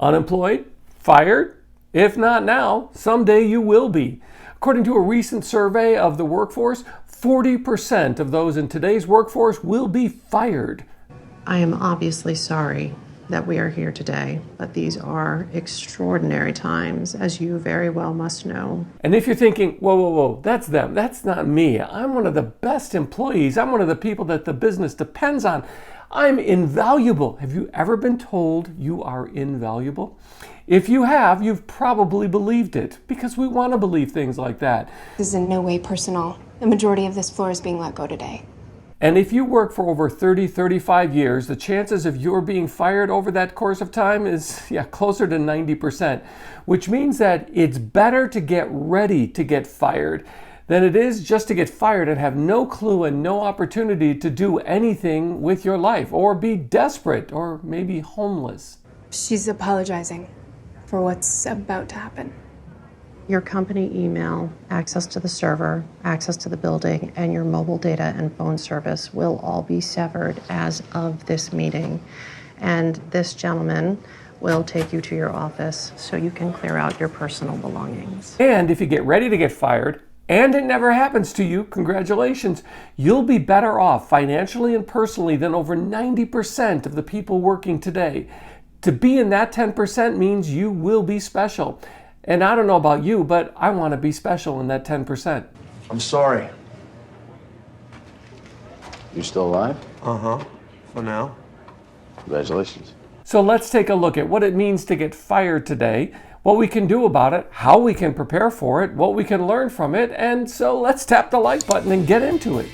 Unemployed? Fired? If not now, someday you will be. According to a recent survey of the workforce, 40% of those in today's workforce will be fired. I am obviously sorry that we are here today, but these are extraordinary times, as you very well must know. And if you're thinking, whoa, that's them, that's not me. I'm one of the best employees. I'm one of the people that the business depends on. I'm invaluable. Have you ever been told you are invaluable? If you have, you've probably believed it, because we want to believe things like that. This is in no way personal. The majority of this floor is being let go today. And if you work for over 30, 35 years, the chances of your being fired over that course of time is closer to 90%, which means that it's better to get ready to get fired than it is just to get fired and have no clue and no opportunity to do anything with your life, or be desperate, or maybe homeless. She's apologizing for what's about to happen. Your company email, access to the server, access to the building, and your mobile data and phone service will all be severed as of this meeting. And this gentleman will take you to your office so you can clear out your personal belongings. And if you get ready to get fired, and it never happens to you, congratulations, you'll be better off financially and personally than over 90% of the people working today. To be in that 10% means you will be special. And I don't know about you, but I want to be special in that 10%. I'm sorry. You still alive? Uh-huh. For now. Congratulations. So let's take a look at what it means to get fired today, what we can do about it, how we can prepare for it, what we can learn from it, and so let's tap the like button and get into it.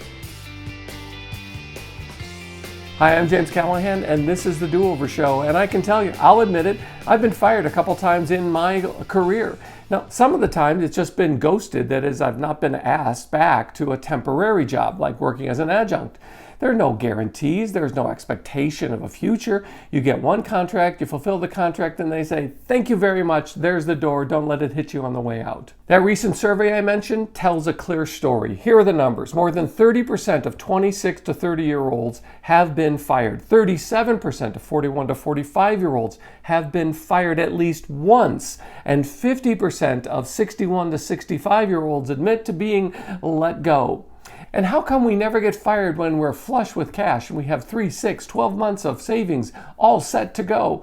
Hi, I'm James Callahan, and this is The Do-Over Show, and I can tell you, I'll admit it, I've been fired a couple times in my career. Now, some of the times it's just been ghosted, that is, I've not been asked back to a temporary job, like working as an adjunct. There are no guarantees, there's no expectation of a future. You get one contract, you fulfill the contract, and they say, thank you very much, there's the door, don't let it hit you on the way out. That recent survey I mentioned tells a clear story. Here are the numbers. More than 30% of 26 to 30-year-olds have been fired. 37% of 41 to 45-year-olds have been fired at least once. And 50% of 61 to 65-year-olds admit to being let go. And how come we never get fired when we're flush with cash and we have 3, 6, 12 months of savings all set to go?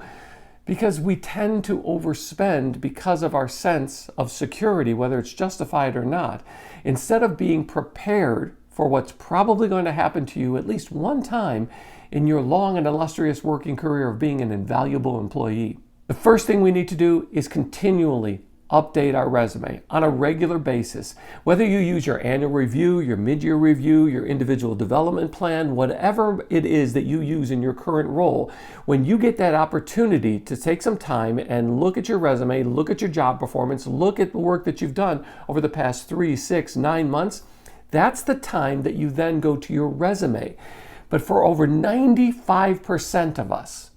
Because we tend to overspend because of our sense of security, whether it's justified or not, instead of being prepared for what's probably going to happen to you at least one time in your long and illustrious working career of being an invaluable employee. The first thing we need to do is continually update our resume on a regular basis. Whether you use your annual review, your mid-year review, your individual development plan, whatever it is that you use in your current role, when you get that opportunity to take some time and look at your resume, look at your job performance, look at the work that you've done over the past 3, 6, 9 months, that's the time that you then go to your resume. But for over 95% of us,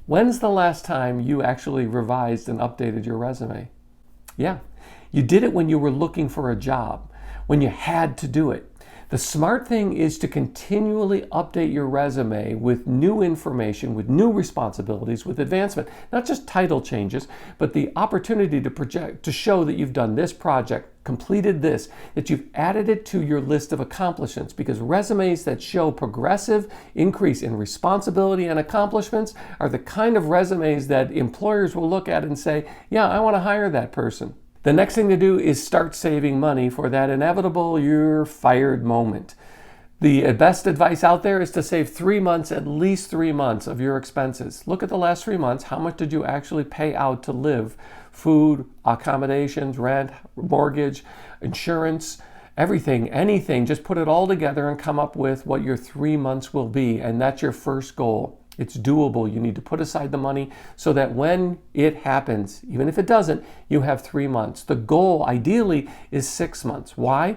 when's the last time you actually revised and updated your resume? Yeah, you did it when you were looking for a job, when you had to do it. The smart thing is to continually update your resume with new information, with new responsibilities, with advancement. Not just title changes, but the opportunity to project, to show that you've done this project, completed this, that you've added it to your list of accomplishments. Because resumes that show progressive increase in responsibility and accomplishments are the kind of resumes that employers will look at and say, yeah, I want to hire that person. The next thing to do is start saving money for that inevitable you're fired moment. The best advice out there is to save 3 months, at least 3 months of your expenses. Look at the last 3 months. How much did you actually pay out to live? Food, accommodations, rent, mortgage, insurance, everything, anything. Just put it all together and come up with what your 3 months will be. And that's your first goal. It's doable. You need to put aside the money so that when it happens, even if it doesn't, you have 3 months. The goal, ideally, is 6 months. Why?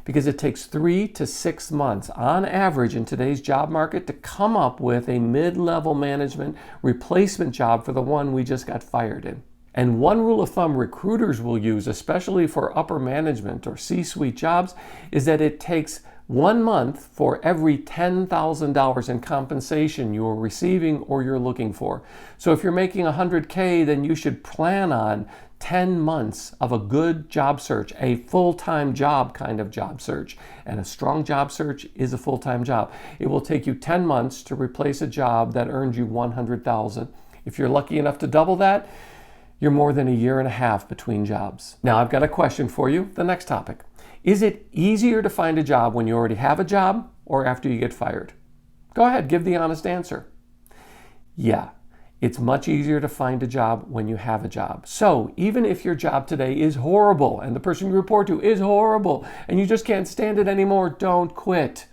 Because it takes 3 to 6 months on average in today's job market to come up with a mid-level management replacement job for the one we just got fired in. And one rule of thumb recruiters will use, especially for upper management or C-suite jobs, is that it takes 1 month for every $10,000 in compensation you're receiving or you're looking for. So if you're making 100K, then you should plan on 10 months of a good job search, a full-time job kind of job search. And a strong job search is a full-time job. It will take you 10 months to replace a job that earned you $100,000. If you're lucky enough to double that, you're more than a year and a half between jobs. Now I've got a question for you, the next topic. Is it easier to find a job when you already have a job or after you get fired? Go ahead, give the honest answer. Yeah, it's much easier to find a job when you have a job. So even if your job today is horrible and the person you report to is horrible and you just can't stand it anymore, don't quit.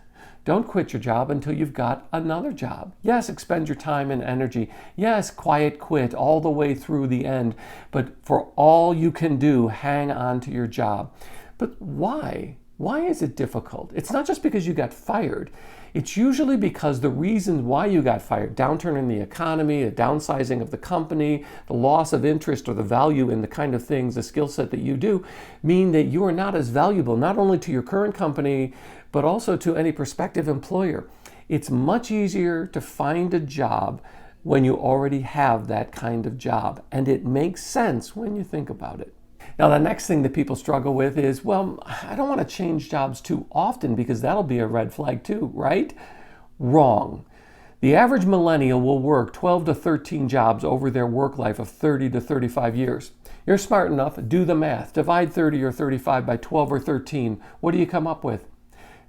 Don't quit your job until you've got another job. Yes, expend your time and energy. Yes, quiet quit all the way through the end. But for all you can do, hang on to your job. But why? Why is it difficult? It's not just because you got fired. It's usually because the reasons why you got fired, downturn in the economy, a downsizing of the company, the loss of interest or the value in the kind of things, the skill set that you do, mean that you are not as valuable, not only to your current company, but also to any prospective employer. It's much easier to find a job when you already have that kind of job. And it makes sense when you think about it. Now, the next thing that people struggle with is, well, I don't want to change jobs too often because that'll be a red flag too, right? Wrong. The average millennial will work 12 to 13 jobs over their work life of 30 to 35 years. You're smart enough, do the math. Divide 30 or 35 by 12 or 13. What do you come up with?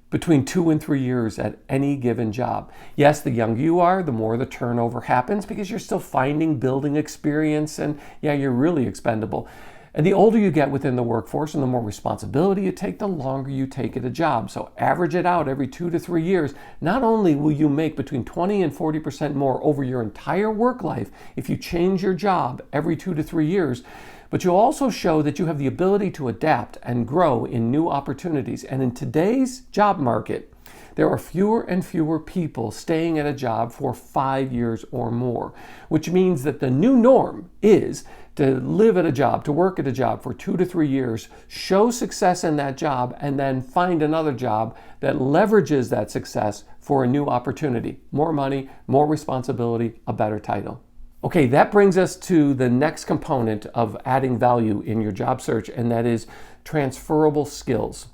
Between 2 and 3 years at any given job. Yes, the younger you are, the more the turnover happens because you're still finding, building experience, and yeah, you're really expendable. And the older you get within the workforce and the more responsibility you take, the longer you take at a job. So average it out every 2 to 3 years. Not only will you make between 20 and 40% more over your entire work life if you change your job every 2 to 3 years, but you'll also show that you have the ability to adapt and grow in new opportunities. And in today's job market, there are fewer and fewer people staying at a job for 5 years or more, which means that the new norm is to live at a job, to work at a job for 2 to 3 years, show success in that job, and then find another job that leverages that success for a new opportunity. More money, more responsibility, a better title. Okay, that brings us to the next component of adding value in your job search, and that is transferable skills.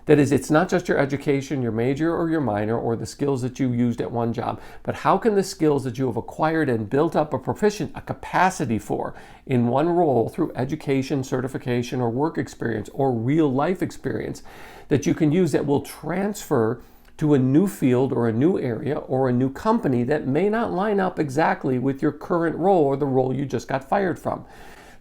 That is, it's not just your education, your major or your minor, or the skills that you used at one job, but how can the skills that you have acquired and built up a capacity for in one role through education, certification, or work experience, or real life experience that you can use that will transfer to a new field or a new area or a new company that may not line up exactly with your current role or the role you just got fired from.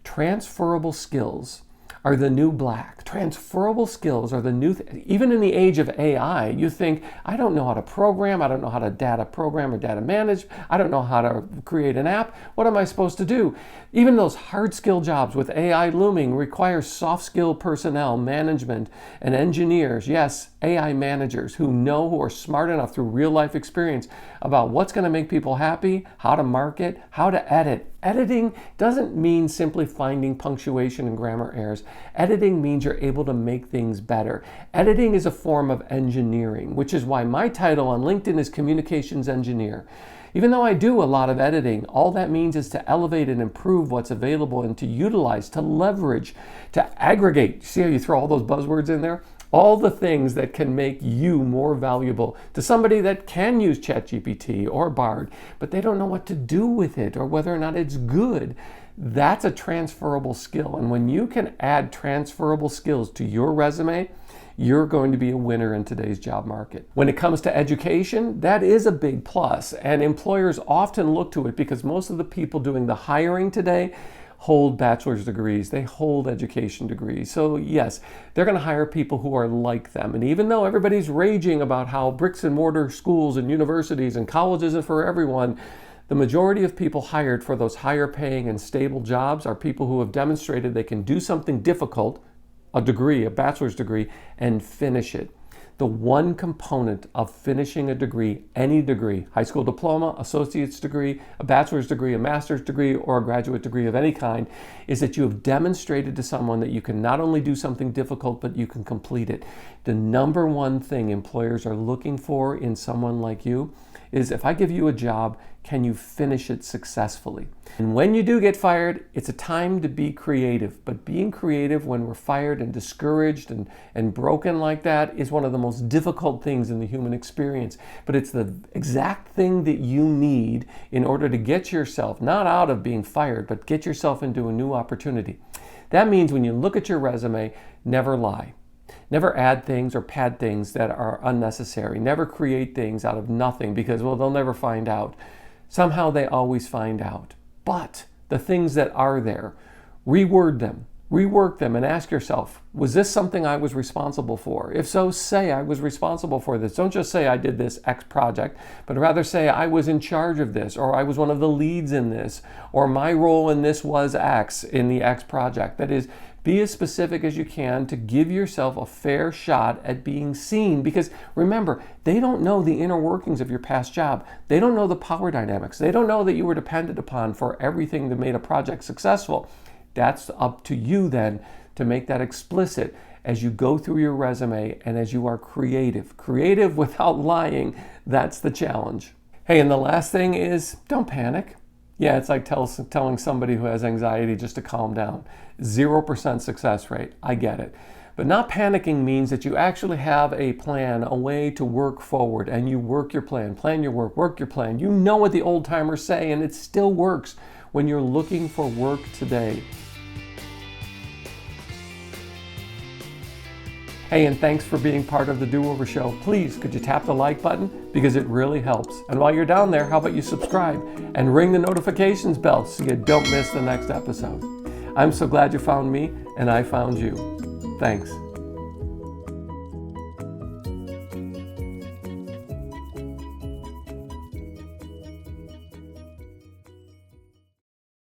Transferable skills are the new black. Transferable skills are the new, even in the age of AI, you think, I don't know how to program, I don't know how to data program or data manage, I don't know how to create an app, what am I supposed to do? Even those hard skill jobs with AI looming require soft skill personnel, management, and engineers, yes, AI managers who are smart enough through real life experience about what's going to make people happy, how to market, how to edit. Editing doesn't mean simply finding punctuation and grammar errors. Editing means you're able to make things better. Editing is a form of engineering, which is why my title on LinkedIn is Communications Engineer. Even though I do a lot of editing, all that means is to elevate and improve what's available and to utilize, to leverage, to aggregate. See how you throw all those buzzwords in there? All the things that can make you more valuable to somebody that can use ChatGPT or Bard, but they don't know what to do with it or whether or not it's good. That's a transferable skill. And when you can add transferable skills to your resume, you're going to be a winner in today's job market. When it comes to education, that is a big plus, and employers often look to it because most of the people doing the hiring today hold bachelor's degrees, they hold education degrees. So yes, they're going to hire people who are like them. And even though everybody's raging about how bricks and mortar schools and universities and colleges are for everyone, the majority of people hired for those higher paying and stable jobs are people who have demonstrated they can do something difficult, a degree, a bachelor's degree, and finish it. the one component of finishing a degree, any degree, high school diploma, associate's degree, a bachelor's degree, a master's degree, or a graduate degree of any kind, is that you have demonstrated to someone that you can not only do something difficult, but you can complete it. The number one thing employers are looking for in someone like you is, if I give you a job, can you finish it successfully? And when you do get fired, it's a time to be creative. But being creative when we're fired and discouraged and broken like that is one of the most difficult things in the human experience. But it's the exact thing that you need in order to get yourself, not out of being fired, but get yourself into a new opportunity. That means when you look at your resume, never lie. Never add things or pad things that are unnecessary. Never create things out of nothing because, well, they'll never find out. Somehow they always find out. But the things that are there, reword them, rework them, and ask yourself, was this something I was responsible for? If so, say I was responsible for this. Don't just say I did this X project, but rather say I was in charge of this, or I was one of the leads in this, or my role in this was X in the X project. That is, be as specific as you can to give yourself a fair shot at being seen, because remember, they don't know the inner workings of your past job. They don't know the power dynamics. They don't know that you were depended upon for everything that made a project successful. That's up to you then to make that explicit as you go through your resume and as you are creative. Creative without lying, that's the challenge. Hey, and the last thing is, don't panic. Yeah, it's like telling somebody who has anxiety just to calm down. 0% success rate, I get it. But not panicking means that you actually have a plan, a way to work forward, and you work your plan your work your plan. You know what the old timers say, and it still works when you're looking for work today. Hey, and thanks for being part of the Do-Over Show. Please, could you tap the like button? Because it really helps. And while you're down there, how about you subscribe and ring the notifications bell so you don't miss the next episode. I'm so glad you found me and I found you. Thanks.